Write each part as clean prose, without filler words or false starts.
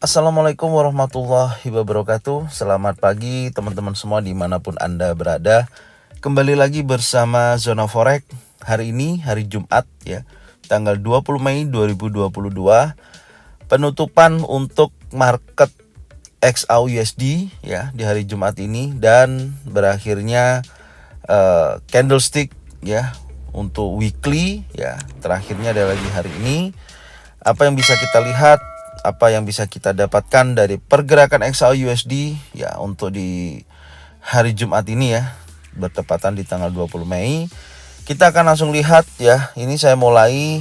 Assalamualaikum warahmatullahi wabarakatuh. Selamat pagi teman-teman semua dimanapun Anda berada. Kembali lagi bersama Zona Forex. Hari ini hari Jumat ya, tanggal 20 Mei 2022. Penutupan untuk market XAUUSD ya di hari Jumat ini, dan berakhirnya candlestick ya untuk weekly ya. Terakhirnya ada lagi hari ini. Apa yang bisa kita lihat, apa yang bisa kita dapatkan dari pergerakan XAUUSD ya untuk di hari Jumat ini ya, bertepatan di tanggal 20 Mei. Kita akan langsung lihat ya. Ini saya mulai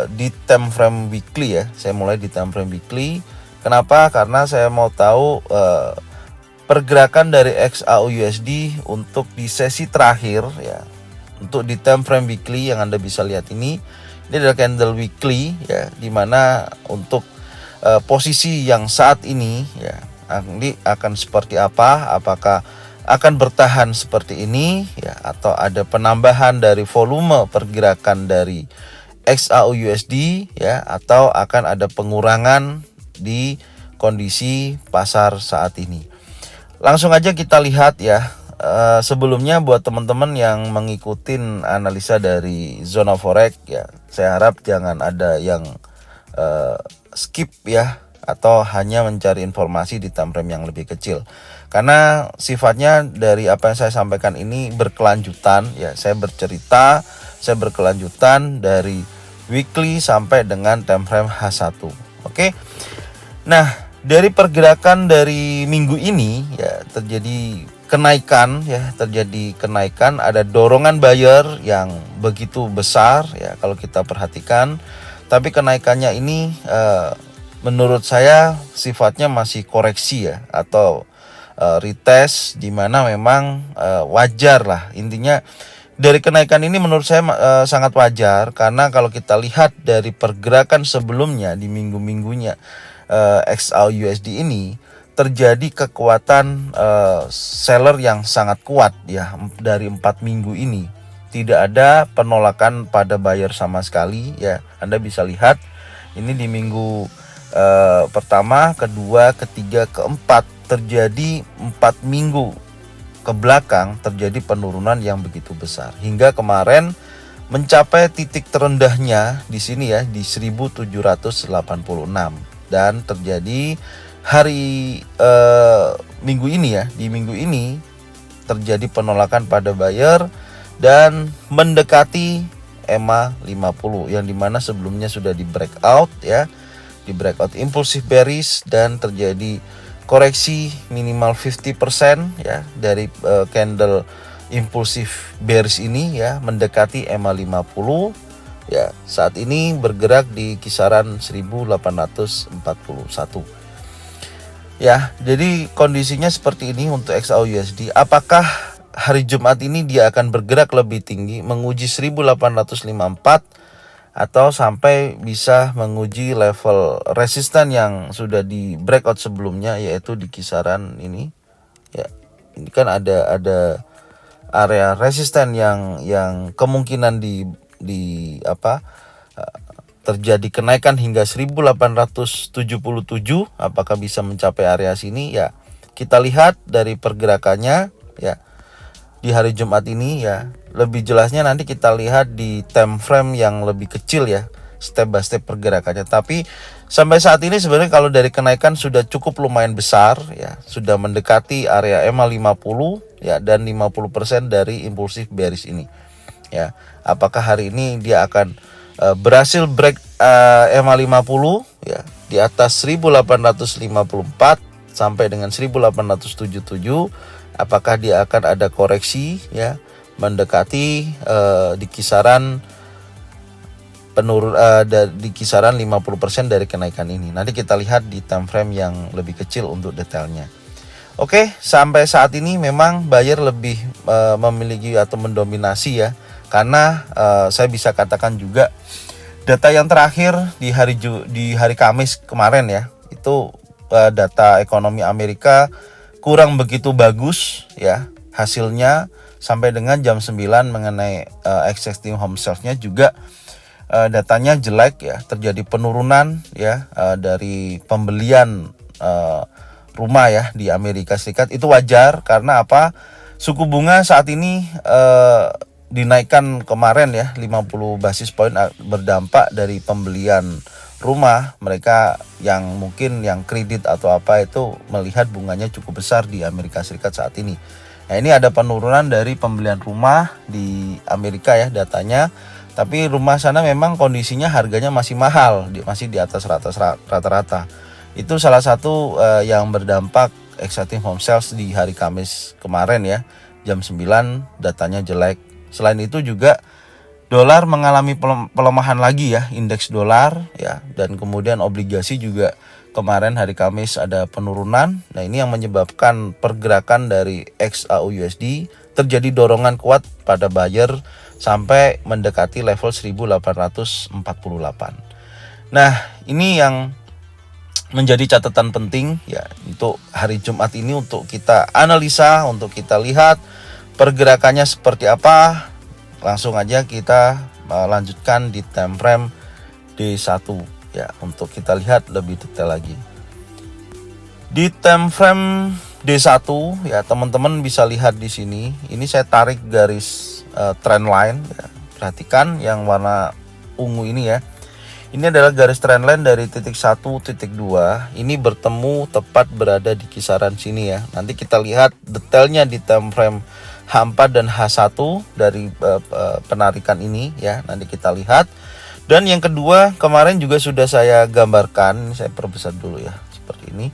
di time frame weekly ya. Saya mulai di time frame weekly. Kenapa? Karena saya mau tahu pergerakan dari XAUUSD untuk di sesi terakhir ya. Untuk di time frame weekly yang Anda bisa lihat ini adalah candle weekly ya, dimana untuk posisi yang saat ini ya ini akan seperti apa, apakah akan bertahan seperti ini ya, atau ada penambahan dari volume pergerakan dari XAUUSD ya, atau akan ada pengurangan di kondisi pasar saat ini. Langsung aja kita lihat ya. Sebelumnya buat teman-teman yang mengikuti analisa dari Zona Forex ya, saya harap jangan ada yang skip ya, atau hanya mencari informasi di time frame yang lebih kecil, karena sifatnya dari apa yang saya sampaikan ini berkelanjutan ya. Saya berkelanjutan dari weekly sampai dengan time frame H1. Oke. Nah, dari pergerakan dari minggu ini ya, terjadi kenaikan, ada dorongan buyer yang begitu besar ya kalau kita perhatikan. Tapi kenaikannya ini menurut saya sifatnya masih koreksi ya, atau retest, di mana memang wajar lah. Intinya dari kenaikan ini menurut saya sangat wajar, karena kalau kita lihat dari pergerakan sebelumnya di minggu-minggunya XAUUSD ini terjadi kekuatan seller yang sangat kuat ya. Dari 4 minggu ini tidak ada penolakan pada buyer sama sekali ya. Anda bisa lihat ini di minggu pertama, kedua, ketiga, keempat, terjadi 4 minggu ke belakang terjadi penurunan yang begitu besar, hingga kemarin mencapai titik terendahnya di sini ya, di 1786, dan terjadi hari minggu ini ya, di minggu ini terjadi penolakan pada buyer dan mendekati EMA 50, yang dimana sebelumnya sudah di breakout ya, di breakout impulsif bearish, dan terjadi koreksi minimal 50% ya dari candle impulsif bearish ini ya, mendekati EMA 50 ya. Saat ini bergerak di kisaran 1841 ya. Jadi kondisinya seperti ini untuk XAUUSD. Apakah hari Jumat ini dia akan bergerak lebih tinggi, menguji 1854, atau sampai bisa menguji level resisten yang sudah di breakout sebelumnya, yaitu di kisaran ini ya. Ini kan ada area resisten yang kemungkinan terjadi kenaikan hingga 1877. Apakah bisa mencapai area sini ya? Kita lihat dari pergerakannya ya di hari Jumat ini ya. Lebih jelasnya nanti kita lihat di time frame yang lebih kecil ya, step by step pergerakannya. Tapi sampai saat ini sebenarnya kalau dari kenaikan sudah cukup lumayan besar ya, sudah mendekati area EMA 50 ya, dan 50% dari impulsif bearish ini ya. Apakah hari ini dia akan berhasil break EMA 50 ya di atas 1854 sampai dengan 1877? Apakah dia akan ada koreksi ya, mendekati di kisaran di kisaran 50% dari kenaikan ini? Nanti kita lihat di time frame yang lebih kecil untuk detailnya. Oke, sampai saat ini memang buyer lebih memiliki atau mendominasi ya, karena saya bisa katakan juga data yang terakhir di hari Kamis kemarin ya, itu data ekonomi Amerika kurang begitu bagus ya hasilnya, sampai dengan jam 9 mengenai existing home sales-nya juga datanya jelek ya, terjadi penurunan ya dari pembelian rumah ya di Amerika Serikat. Itu wajar karena apa? Suku bunga saat ini dinaikkan kemarin ya 50 basis poin, berdampak dari pembelian rumah. Mereka yang mungkin yang kredit atau apa itu melihat bunganya cukup besar di Amerika Serikat saat ini. Nah, ini ada penurunan dari pembelian rumah di Amerika ya datanya. Tapi rumah sana memang kondisinya harganya masih mahal, masih di atas rata-rata. Itu salah satu yang berdampak exciting home sales di hari Kamis kemarin ya. Jam 9 datanya jelek. Selain itu juga dolar mengalami pelemahan lagi ya, indeks dolar ya, dan kemudian obligasi juga kemarin hari Kamis ada penurunan. Nah, ini yang menyebabkan pergerakan dari XAUUSD terjadi dorongan kuat pada buyer sampai mendekati level 1848. Nah, ini yang menjadi catatan penting ya untuk hari Jumat ini, untuk kita analisa, untuk kita lihat pergerakannya seperti apa. Langsung aja kita lanjutkan di time frame D1 ya, untuk kita lihat lebih detail lagi. Di time frame D1 ya, teman-teman bisa lihat di sini. Ini saya tarik garis trend line ya. Perhatikan yang warna ungu ini ya. Ini adalah garis trend line dari titik 1, titik 2. Ini bertemu tepat berada di kisaran sini ya. Nanti kita lihat detailnya di time frame H4 dan H1 dari penarikan ini ya. Nanti kita lihat. Dan yang kedua, kemarin juga sudah saya gambarkan. Saya perbesar dulu ya, seperti ini.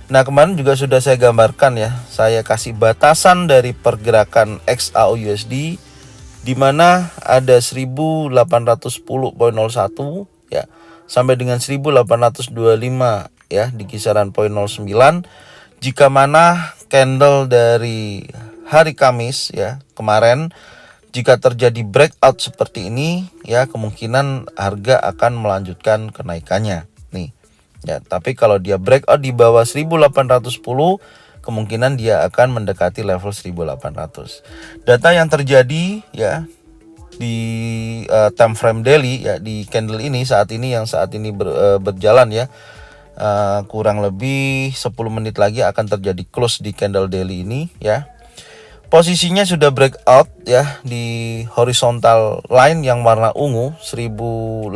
Nah, kemarin juga sudah saya gambarkan ya. Saya kasih batasan dari pergerakan XAUUSD di mana ada 1810.01 ya sampai dengan 1825 ya di kisaran 0.09. Jika mana candle dari hari Kamis ya kemarin, jika terjadi breakout seperti ini ya, kemungkinan harga akan melanjutkan kenaikannya nih ya. Tapi kalau dia breakout di bawah 1810, kemungkinan dia akan mendekati level 1800. Data yang terjadi ya di time frame daily ya, di candle ini saat ini berjalan ya, kurang lebih 10 menit lagi akan terjadi close di candle daily ini ya. Posisinya sudah breakout ya di horizontal line yang warna ungu 1825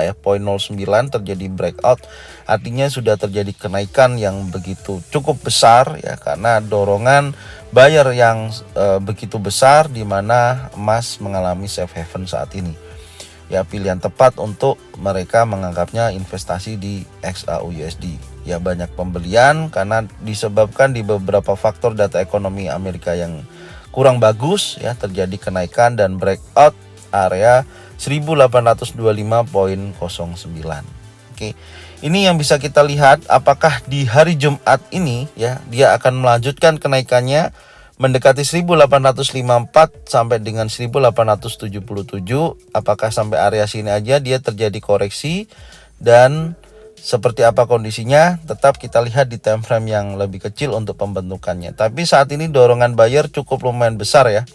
ya, 0.09 terjadi breakout. Artinya sudah terjadi kenaikan yang begitu cukup besar ya, karena dorongan buyer yang begitu besar, di mana emas mengalami safe haven saat ini. Ya, pilihan tepat untuk mereka menganggapnya investasi di XAUUSD. Ya, banyak pembelian karena disebabkan di beberapa faktor data ekonomi Amerika yang kurang bagus ya, terjadi kenaikan dan breakout area 1825.09. Oke. Ini yang bisa kita lihat, apakah di hari Jumat ini ya dia akan melanjutkan kenaikannya mendekati 1854 sampai dengan 1877. Apakah sampai area sini aja dia terjadi koreksi, dan seperti apa kondisinya tetap kita lihat di time frame yang lebih kecil untuk pembentukannya. Tapi saat ini dorongan buyer cukup lumayan besar ya.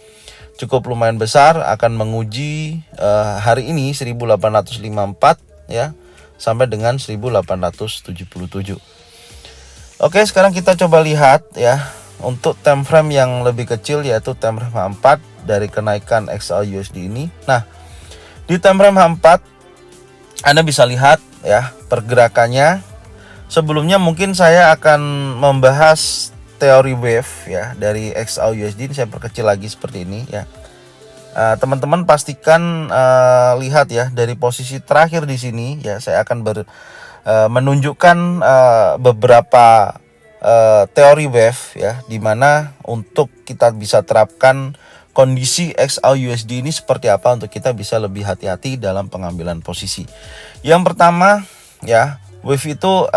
Cukup lumayan besar, akan menguji hari ini 1854 ya sampai dengan 1877. Oke, sekarang kita coba lihat ya untuk time frame yang lebih kecil, yaitu time frame H4 dari kenaikan XAUUSD ini. Nah, di time frame H4 Anda bisa lihat ya pergerakannya. Sebelumnya mungkin saya akan membahas teori wave ya dari XAUUSD. Ini saya perkecil lagi seperti ini ya. Teman-teman pastikan lihat ya dari posisi terakhir di sini ya. Saya akan menunjukkan beberapa teori wave ya, dimana untuk kita bisa terapkan kondisi XAUUSD ini seperti apa untuk kita bisa lebih hati-hati dalam pengambilan posisi. Yang pertama ya, wave itu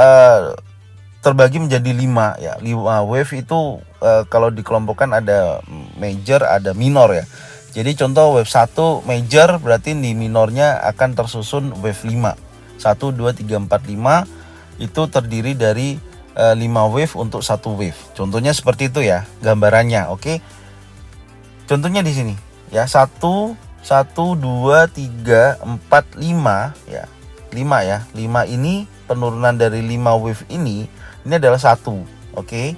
terbagi menjadi 5 ya. 5 wave itu kalau dikelompokkan ada major, ada minor ya. Jadi contoh wave 1 major, berarti di minornya akan tersusun wave 5. 1 2 3 4 5 itu terdiri dari 5 wave untuk 1 wave. Contohnya seperti itu ya gambarannya. Oke. Contohnya di sini ya, 1 1 2 3 4 5 ya. 5 ya. 5 ini penurunan dari 5 wave ini adalah 1. Oke.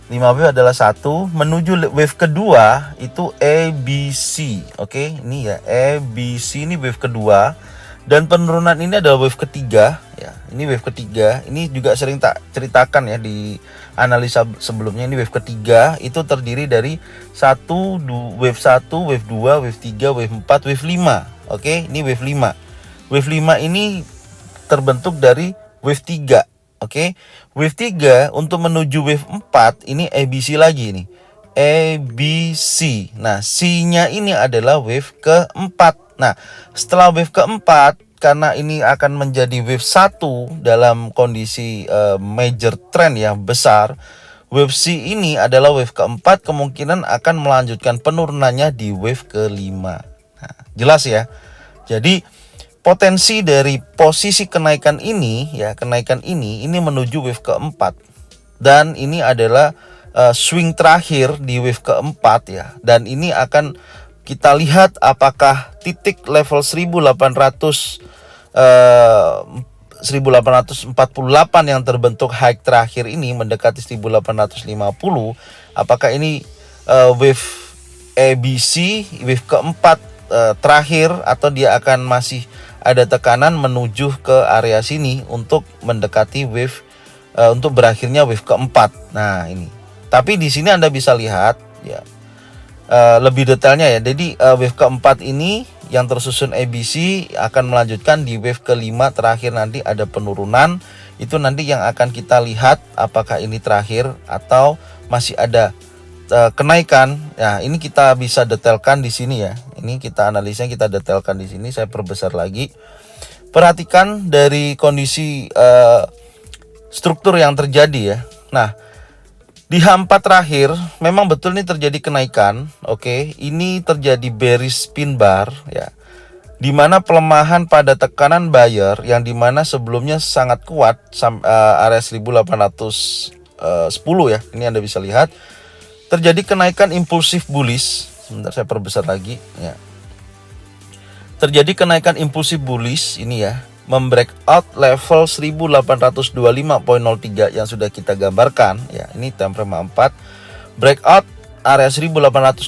5 wave adalah 1 menuju wave kedua itu ABC. Oke, ini ya ABC, ini wave kedua. Dan penurunan ini adalah wave ketiga ya. Ini wave ketiga. Ini juga sering tak ceritakan ya di analisa sebelumnya. Ini wave ketiga itu terdiri dari wave 1, wave 2, wave 3, wave 4, wave 5. Oke, ini wave 5. Wave 5 ini terbentuk dari wave 3. Oke. Wave 3 untuk menuju wave 4 ini ABC lagi nih. ABC. Nah, C-nya ini adalah wave keempat. Nah, setelah wave keempat, karena ini akan menjadi wave 1 dalam kondisi major trend yang besar, wave C ini adalah wave keempat, kemungkinan akan melanjutkan penurunannya di wave kelima. Nah, jelas ya. Jadi potensi dari posisi kenaikan ini ya, kenaikan ini menuju wave keempat. Dan ini adalah swing terakhir di wave keempat ya. Dan ini akan kita lihat apakah titik level 1848 yang terbentuk high terakhir ini mendekati 1850, apakah ini wave ABC, wave keempat terakhir, atau dia akan masih ada tekanan menuju ke area sini untuk mendekati wave untuk berakhirnya wave keempat. Nah, ini. Tapi di sini Anda bisa lihat ya lebih detailnya ya. Jadi wave keempat ini yang tersusun ABC akan melanjutkan di wave kelima terakhir, nanti ada penurunan. Itu nanti yang akan kita lihat apakah ini terakhir atau masih ada kenaikan. Ya, ini kita bisa detailkan di sini ya. Ini kita analisanya, kita detailkan di sini. Saya perbesar lagi. Perhatikan dari kondisi struktur yang terjadi ya. Nah, di H4 terakhir memang betul ini terjadi kenaikan. Oke, ini terjadi bearish pin bar ya. Di mana pelemahan pada tekanan buyer yang dimana sebelumnya sangat kuat area 1810 ya. Ini Anda bisa lihat terjadi kenaikan impulsif bullish. Sebentar saya perbesar lagi ya. Terjadi kenaikan impulsif bullish ini ya, membreakout level 1825.03 yang sudah kita gambarkan ya. Ini time frame 4 breakout area 1825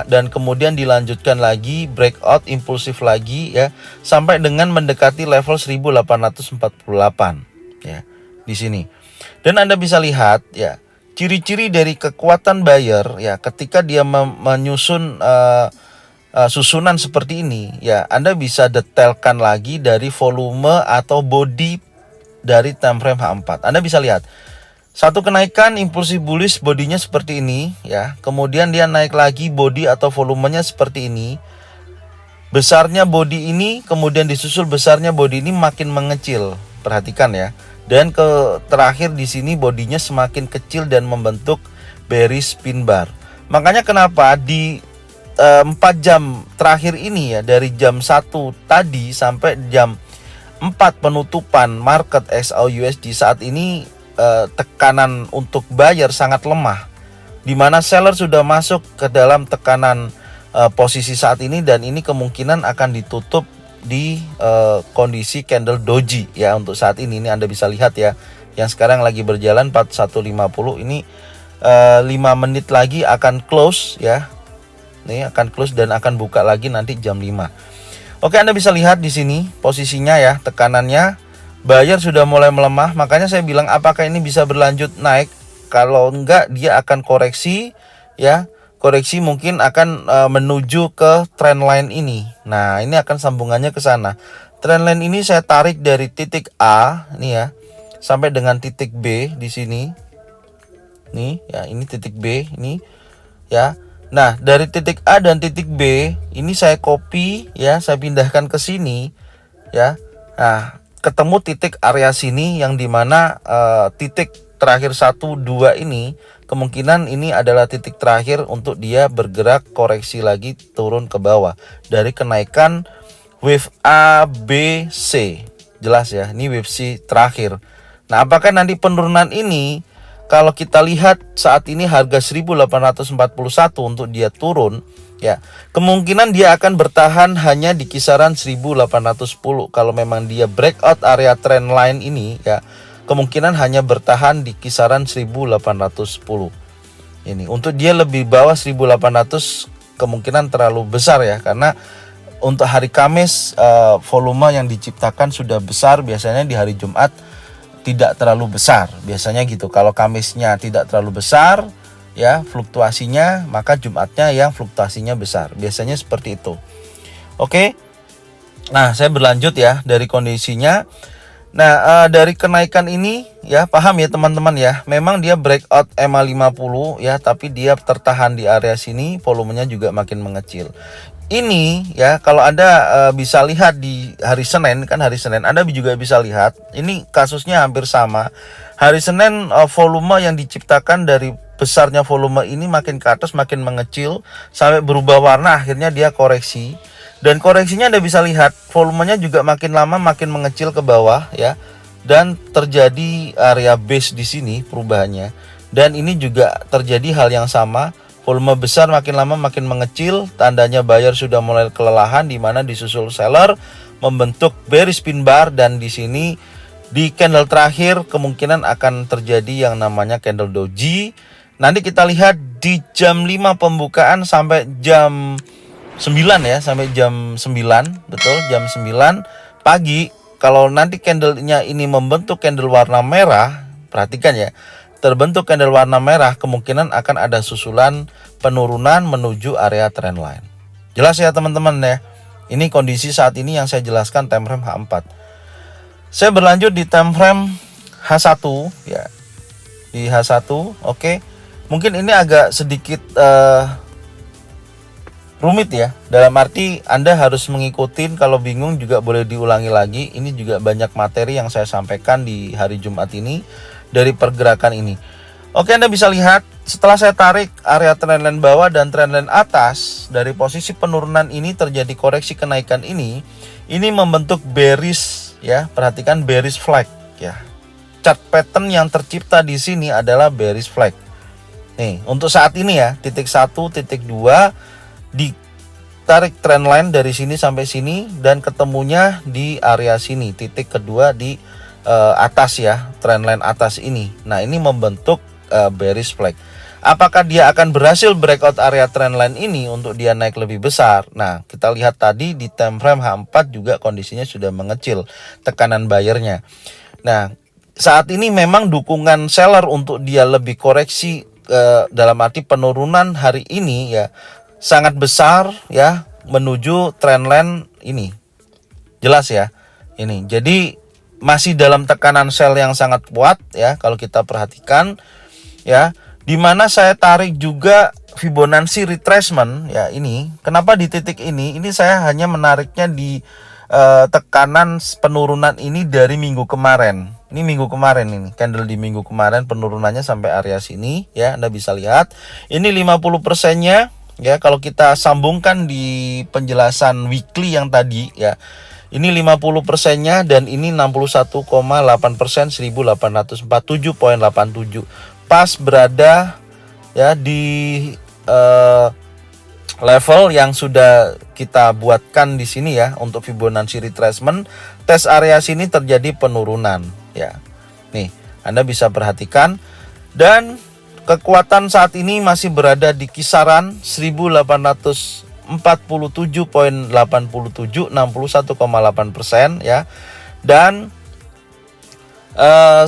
dan kemudian dilanjutkan lagi breakout impulsif lagi ya sampai dengan mendekati level 1848 ya di sini. Dan Anda bisa lihat ya ciri-ciri dari kekuatan buyer ya ketika dia menyusun susunan seperti ini ya. Anda bisa detailkan lagi dari volume atau body dari time frame H4. Anda bisa lihat satu kenaikan impulsif bullish, bodinya seperti ini ya. Kemudian dia naik lagi, body atau volumenya seperti ini. Besarnya body ini kemudian disusul besarnya body ini makin mengecil. Perhatikan ya. Dan terakhir di sini bodinya semakin kecil dan membentuk bearish pin bar. Makanya kenapa di 4 jam terakhir ini ya, dari jam 1 tadi sampai jam 4 penutupan market XAUUSD saat ini tekanan untuk buyer sangat lemah, di mana seller sudah masuk ke dalam tekanan posisi saat ini, dan ini kemungkinan akan ditutup di kondisi candle doji ya untuk saat ini. Ini Anda bisa lihat ya, yang sekarang lagi berjalan 4150 ini 5 menit lagi akan close ya. Ini akan close dan akan buka lagi nanti jam 5. Oke, Anda bisa lihat di sini posisinya ya, tekanannya buyer sudah mulai melemah. Makanya saya bilang apakah ini bisa berlanjut naik? Kalau enggak, dia akan koreksi ya. Koreksi mungkin akan menuju ke trendline ini. Nah, ini akan sambungannya ke sana. Trendline ini saya tarik dari titik A ini ya sampai dengan titik B di sini. Nih ya, ini titik B ini ya. Nah, dari titik A dan titik B ini saya copy ya, saya pindahkan ke sini ya. Nah, ketemu titik area sini yang dimana titik terakhir 1, 2 ini kemungkinan ini adalah titik terakhir untuk dia bergerak koreksi lagi turun ke bawah dari kenaikan wave A, B, C. Jelas ya, ini wave C terakhir. Nah, apakah nanti penurunan ini, kalau kita lihat saat ini harga 1841 untuk dia turun Ya, kemungkinan dia akan bertahan hanya di kisaran 1810. Kalau memang dia breakout area trend line ini ya, kemungkinan hanya bertahan di kisaran 1810. Ini untuk dia lebih bawah 1800 kemungkinan terlalu besar ya, karena untuk hari Kamis volume yang diciptakan sudah besar. Biasanya di hari Jumat tidak terlalu besar, biasanya gitu. Kalau Kamisnya tidak terlalu besar ya fluktuasinya, maka Jumatnya yang fluktuasinya besar, biasanya seperti itu. Oke, nah saya berlanjut ya dari kondisinya. Nah dari kenaikan ini ya, paham ya teman-teman ya, memang dia breakout EMA 50 ya, tapi dia tertahan di area sini, volumenya juga makin mengecil. Ini ya, kalau Anda bisa lihat di hari Senin, kan hari Senin Anda juga bisa lihat, ini kasusnya hampir sama. Hari Senin volume yang diciptakan dari besarnya volume ini makin ke atas, makin mengecil sampai berubah warna, akhirnya dia koreksi. Dan koreksinya Anda bisa lihat, volumenya juga makin lama makin mengecil ke bawah ya. Dan terjadi area base di sini perubahannya. Dan ini juga terjadi hal yang sama. Volume besar makin lama makin mengecil, tandanya buyer sudah mulai kelelahan, di mana disusul seller membentuk bearish pin bar, dan di sini di candle terakhir kemungkinan akan terjadi yang namanya candle doji. Nanti kita lihat di jam 5 pembukaan sampai jam 9 ya, sampai jam 9, betul, jam 9 pagi. Kalau nanti candlenya ini membentuk candle warna merah, perhatikan ya, terbentuk candle warna merah, kemungkinan akan ada susulan penurunan menuju area trendline. Jelas ya teman-teman ya. Ini kondisi saat ini yang saya jelaskan time frame H4. Saya berlanjut di time frame H1 ya. Di H1, oke. Mungkin ini agak sedikit rumit ya. Dalam arti Anda harus mengikuti, kalau bingung juga boleh diulangi lagi. Ini juga banyak materi yang saya sampaikan di hari Jumat ini dari pergerakan ini. Oke, Anda bisa lihat setelah saya tarik area trendline bawah dan trendline atas, dari posisi penurunan ini terjadi koreksi kenaikan ini membentuk bearish ya. Perhatikan bearish flag ya. Chart pattern yang tercipta di sini adalah bearish flag. Nih, untuk saat ini ya, titik 1, titik 2 ditarik trendline dari sini sampai sini, dan ketemunya di area sini, titik kedua di atas ya, trendline atas ini. Nah, ini membentuk bearish flag. Apakah dia akan berhasil breakout area trendline ini untuk dia naik lebih besar? Nah, kita lihat tadi di time frame H4 juga kondisinya sudah mengecil tekanan buyernya. Nah, saat ini memang dukungan seller untuk dia lebih koreksi dalam arti penurunan hari ini ya sangat besar ya, menuju trendline ini. Jelas ya. Ini. Jadi masih dalam tekanan sell yang sangat kuat ya kalau kita perhatikan ya, dimana saya tarik juga Fibonacci retracement ya. Ini kenapa di titik ini saya hanya menariknya di tekanan penurunan ini dari minggu kemarin. Ini minggu kemarin, ini candle di minggu kemarin penurunannya sampai area sini ya, Anda bisa lihat ini 50%-nya ya. Kalau kita sambungkan di penjelasan weekly yang tadi ya, ini 50%-nya, dan ini 61,8%, 1847,87, pas berada ya di level yang sudah kita buatkan di sini ya. Untuk Fibonacci retracement, tes area sini terjadi penurunan ya. Nih, Anda bisa perhatikan, dan kekuatan saat ini masih berada di kisaran 1847,87, 61,8% ya, dan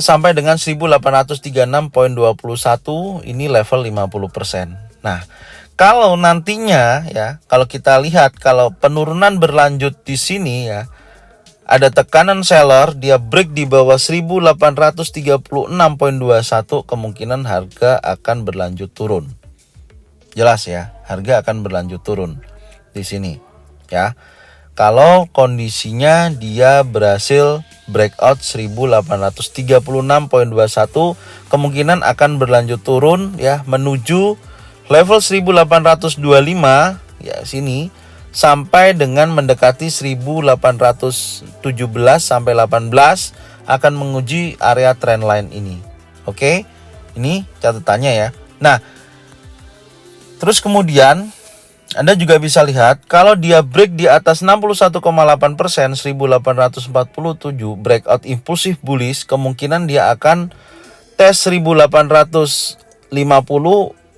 sampai dengan 1836,21, ini level 50%. Nah, kalau nantinya ya, kalau kita lihat kalau penurunan berlanjut di sini ya, ada tekanan seller, dia break di bawah 1836,21, kemungkinan harga akan berlanjut turun. Jelas ya, harga akan berlanjut turun di sini ya. Kalau kondisinya dia berhasil breakout 1836,21, kemungkinan akan berlanjut turun ya, menuju level 1825 ya sini, sampai dengan mendekati 1817 sampai 18 akan menguji area trendline ini. Oke, ini catatannya ya. Nah, terus kemudian Anda juga bisa lihat kalau dia break di atas 61,8%, 1847 breakout impulsif bullish, kemungkinan dia akan tes 1850,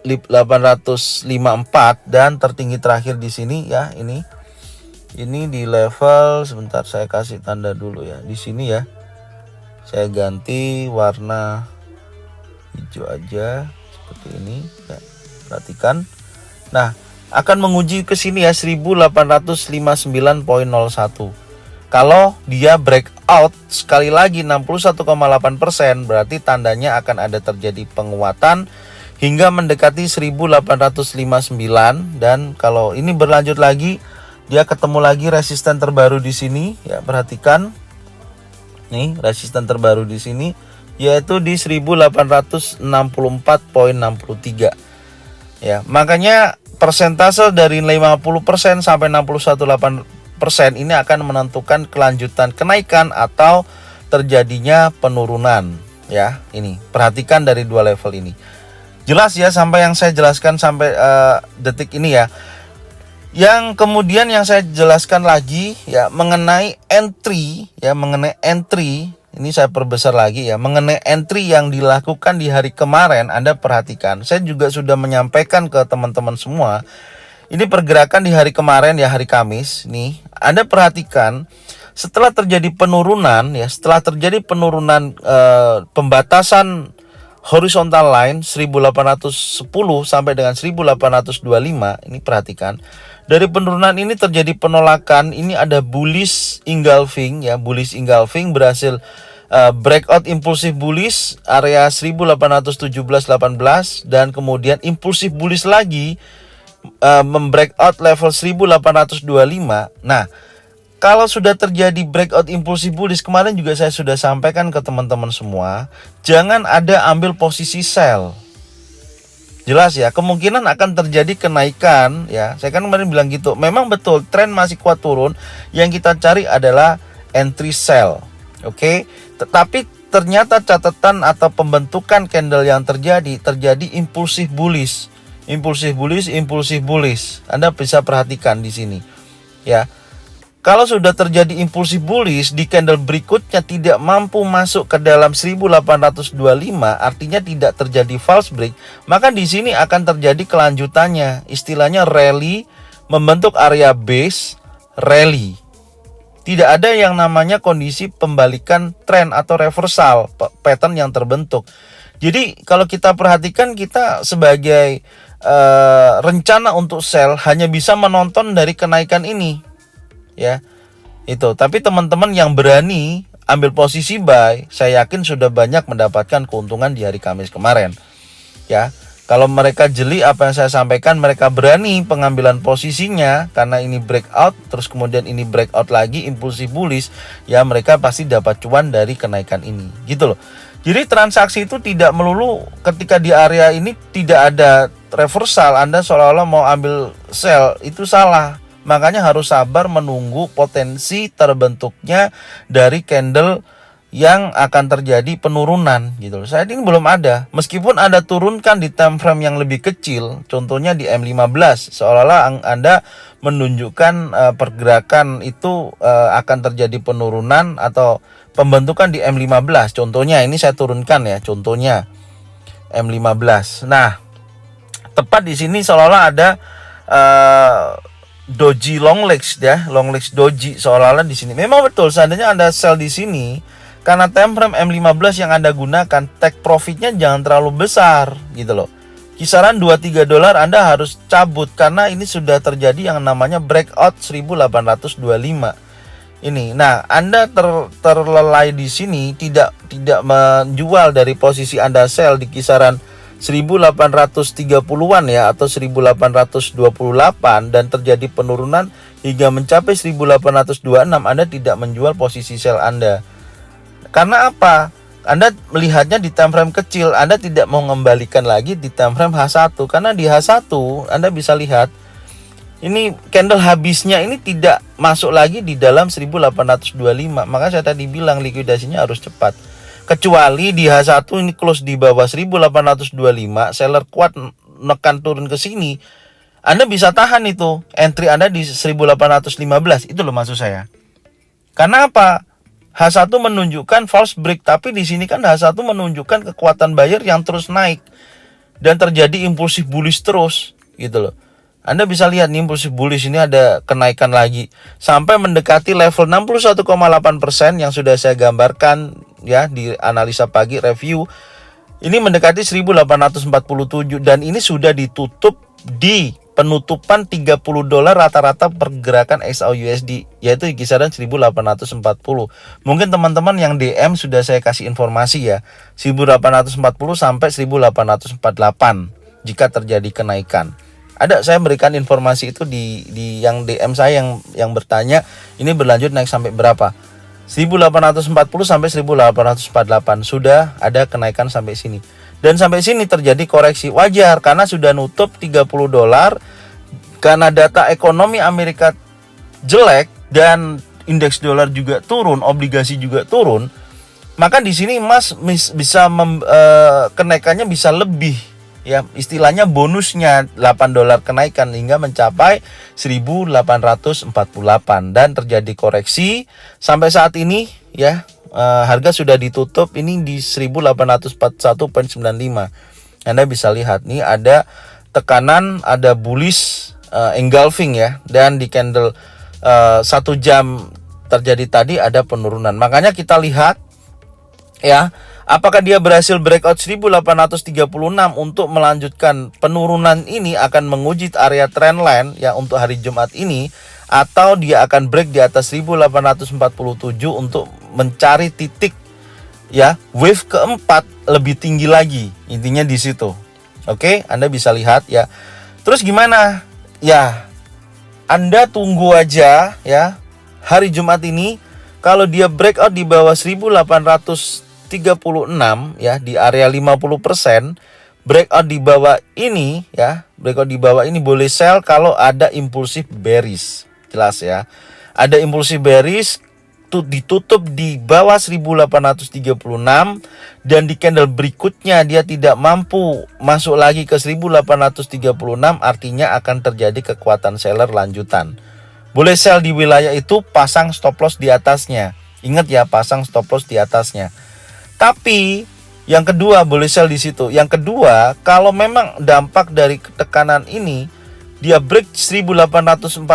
854 dan tertinggi terakhir di sini ya, ini di level, sebentar saya kasih tanda dulu ya. Di sini ya. Saya ganti warna hijau aja seperti ini ya. Perhatikan. Nah, akan menguji ke sini ya 1859,01. Kalau dia breakout sekali lagi 61,8%, berarti tandanya akan ada terjadi penguatan hingga mendekati 1859, dan kalau ini berlanjut lagi dia ketemu lagi resisten terbaru di sini ya, perhatikan. Nih, resisten terbaru di sini yaitu di 1864,63. Ya, makanya persentase dari 50% sampai 61,8% ini akan menentukan kelanjutan kenaikan atau terjadinya penurunan ya. Ini, perhatikan dari dua level ini. Jelas ya sampai yang saya jelaskan sampai detik ini ya. Yang kemudian yang saya jelaskan lagi ya mengenai entry ya, ini saya perbesar lagi ya, mengenai entry yang dilakukan di hari kemarin. Anda perhatikan, saya juga sudah menyampaikan ke teman-teman semua. Ini pergerakan di hari kemarin ya, hari Kamis nih. Anda perhatikan setelah terjadi penurunan ya, pembatasan horizontal line 1810 sampai dengan 1825, ini perhatikan. Dari penurunan ini terjadi penolakan, ini ada bullish engulfing ya, bullish engulfing berhasil breakout impulsif bullish area 1817-18 dan kemudian impulsif bullish lagi membreakout level 1825. Nah, kalau sudah terjadi breakout impulsif bullish, kemarin juga saya sudah sampaikan ke teman-teman semua, jangan ada ambil posisi sell. Jelas ya, kemungkinan akan terjadi kenaikan ya. Saya kan kemarin bilang gitu. Memang betul tren masih kuat turun. Yang kita cari adalah entry sell. Oke. Tetapi ternyata catatan atau pembentukan candle yang terjadi impulsif bullish. Impulsif bullish. Anda bisa perhatikan di sini. Ya. Kalau sudah terjadi impulsif bullish di candle berikutnya tidak mampu masuk ke dalam 1825, artinya tidak terjadi false break, maka di sini akan terjadi kelanjutannya, istilahnya rally, membentuk area base rally. Tidak ada yang namanya kondisi pembalikan tren atau reversal pattern yang terbentuk. Jadi kalau kita perhatikan, kita sebagai rencana untuk sell hanya bisa menonton dari kenaikan ini. Ya, itu. Tapi teman-teman yang berani ambil posisi buy, saya yakin sudah banyak mendapatkan keuntungan di hari Kamis kemarin. Ya, kalau mereka jeli apa yang saya sampaikan, mereka berani pengambilan posisinya karena ini breakout, terus kemudian ini breakout lagi impulsif bullish, ya mereka pasti dapat cuan dari kenaikan ini, gitu loh. Jadi transaksi itu tidak melulu ketika di area ini tidak ada reversal, Anda seolah-olah mau ambil sell, itu salah. Makanya harus sabar menunggu potensi terbentuknya dari candle yang akan terjadi penurunan gitu. Saat ini belum ada. Meskipun Anda turunkan di time frame yang lebih kecil, contohnya di M15, seolah-olah Anda menunjukkan pergerakan itu akan terjadi penurunan atau pembentukan di M15. Contohnya ini saya turunkan ya, contohnya M15. Nah, tepat di sini seolah-olah ada doji long legs ya, long legs doji seolah-olah di sini. Memang betul, seandainya Anda sell di sini karena time frame M15 yang Anda gunakan, take profitnya jangan terlalu besar gitu loh. Kisaran 2-3 dolar Anda harus cabut karena ini sudah terjadi yang namanya breakout 1825. Ini. Nah, Anda terlelai di sini, tidak menjual dari posisi Anda sell di kisaran 1830-an ya atau 1828 dan terjadi penurunan hingga mencapai 1826, Anda tidak menjual posisi sell Anda. Karena apa? Anda melihatnya di time frame kecil, Anda tidak mau mengembalikan lagi di time frame H1 karena di H1 Anda bisa lihat ini candle habisnya ini tidak masuk lagi di dalam 1825. Maka saya tadi bilang likuidasinya harus cepat. Kecuali di H1 ini close di bawah 1825, seller kuat nekan turun ke sini, Anda bisa tahan itu entry Anda di 1815. Itu loh maksud saya. Karena apa? H1 menunjukkan false break, tapi di sini kan H1 menunjukkan kekuatan buyer yang terus naik dan terjadi impulsif bullish terus gitu loh. Anda bisa lihat nih impulsif bullish ini ada kenaikan lagi sampai mendekati level 61,8% yang sudah saya gambarkan ya di analisa pagi review. Ini mendekati 1847 dan ini sudah ditutup di penutupan 30 dolar rata-rata pergerakan XAUUSD, yaitu di kisaran 1840. Mungkin teman-teman yang DM sudah saya kasih informasi ya, 1840 sampai 1848 jika terjadi kenaikan. Ada saya berikan informasi itu di yang DM saya yang bertanya ini berlanjut naik sampai berapa. 1840 sampai 1848 sudah ada kenaikan sampai sini. Dan sampai sini terjadi koreksi wajar karena sudah nutup 30 dolar karena data ekonomi Amerika jelek dan indeks dolar juga turun, obligasi juga turun. Maka di sini emas bisa kenaikannya bisa lebih ya, istilahnya bonusnya 8 dolar kenaikan hingga mencapai 1848 dan terjadi koreksi sampai saat ini ya. Harga sudah ditutup ini di 1841.95. Anda bisa lihat nih ada tekanan, ada bullish engulfing ya, dan di candle 1 jam terjadi tadi ada penurunan. Makanya kita lihat ya, apakah dia berhasil breakout 1836 untuk melanjutkan penurunan ini akan menguji area trendline ya untuk hari Jumat ini, atau dia akan break di atas 1847 untuk mencari titik ya wave keempat lebih tinggi lagi. Intinya di situ. Oke, Anda bisa lihat ya. Terus gimana? Ya, Anda tunggu aja ya. Hari Jumat ini kalau dia breakout di bawah 1836 ya di area 50%, breakout di bawah ini ya, breakout di bawah ini boleh sell kalau ada impulsif bearish. Jelas ya. Ada impulsif bearish ditutup di bawah 1836 dan di candle berikutnya dia tidak mampu masuk lagi ke 1836, artinya akan terjadi kekuatan seller lanjutan. Boleh sell di wilayah itu, pasang stop loss di atasnya. Ingat ya, pasang stop loss di atasnya. Tapi yang kedua boleh sell di situ. Yang kedua, kalau memang dampak dari tekanan ini dia break 1847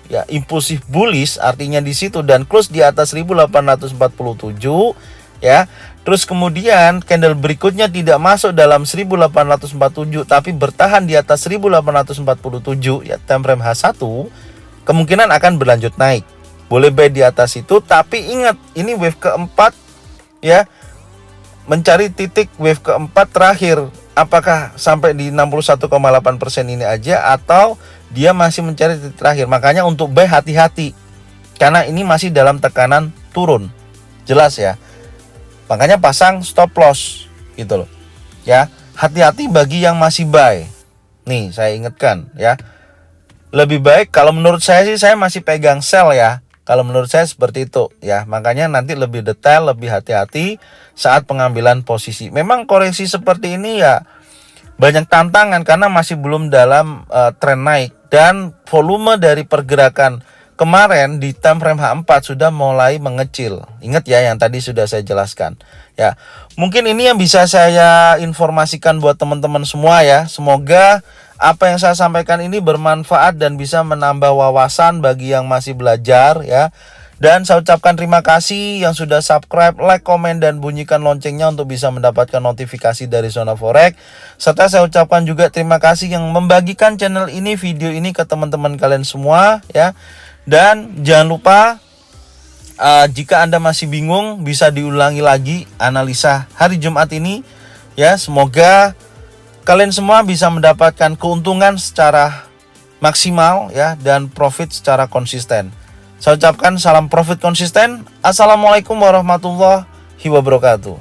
ya, impulsif bullish artinya di situ dan close di atas 1847 ya. Terus kemudian candle berikutnya tidak masuk dalam 1847 tapi bertahan di atas 1847 ya, time frame H1, kemungkinan akan berlanjut naik. Boleh buy di atas itu, tapi ingat ini wave keempat ya. Mencari titik wave keempat terakhir, apakah sampai di 61,8% ini aja atau dia masih mencari titik terakhir. Makanya untuk buy hati-hati karena ini masih dalam tekanan turun. Jelas ya. Makanya pasang stop loss gitu loh. Ya, hati-hati bagi yang masih buy. Nih, saya ingatkan ya. Lebih baik kalau menurut saya sih saya masih pegang sell ya. Kalau menurut saya seperti itu ya. Makanya nanti lebih detail, lebih hati-hati saat pengambilan posisi. Memang koreksi seperti ini ya banyak tantangan karena masih belum dalam tren naik dan volume dari pergerakan kemarin di time frame H4 sudah mulai mengecil. Ingat ya yang tadi sudah saya jelaskan. Ya, mungkin ini yang bisa saya informasikan buat teman-teman semua ya. Semoga apa yang saya sampaikan ini bermanfaat dan bisa menambah wawasan bagi yang masih belajar ya. Dan saya ucapkan terima kasih yang sudah subscribe, like, komen, dan bunyikan loncengnya untuk bisa mendapatkan notifikasi dari Zona Forex. Serta saya ucapkan juga terima kasih yang membagikan channel ini, video ini ke teman-teman kalian semua ya. Dan jangan lupa jika Anda masih bingung bisa diulangi lagi analisa hari Jumat ini ya. Semoga kalian semua bisa mendapatkan keuntungan secara maksimal ya dan profit secara konsisten. Saya ucapkan salam profit konsisten. Assalamualaikum warahmatullahi wabarakatuh.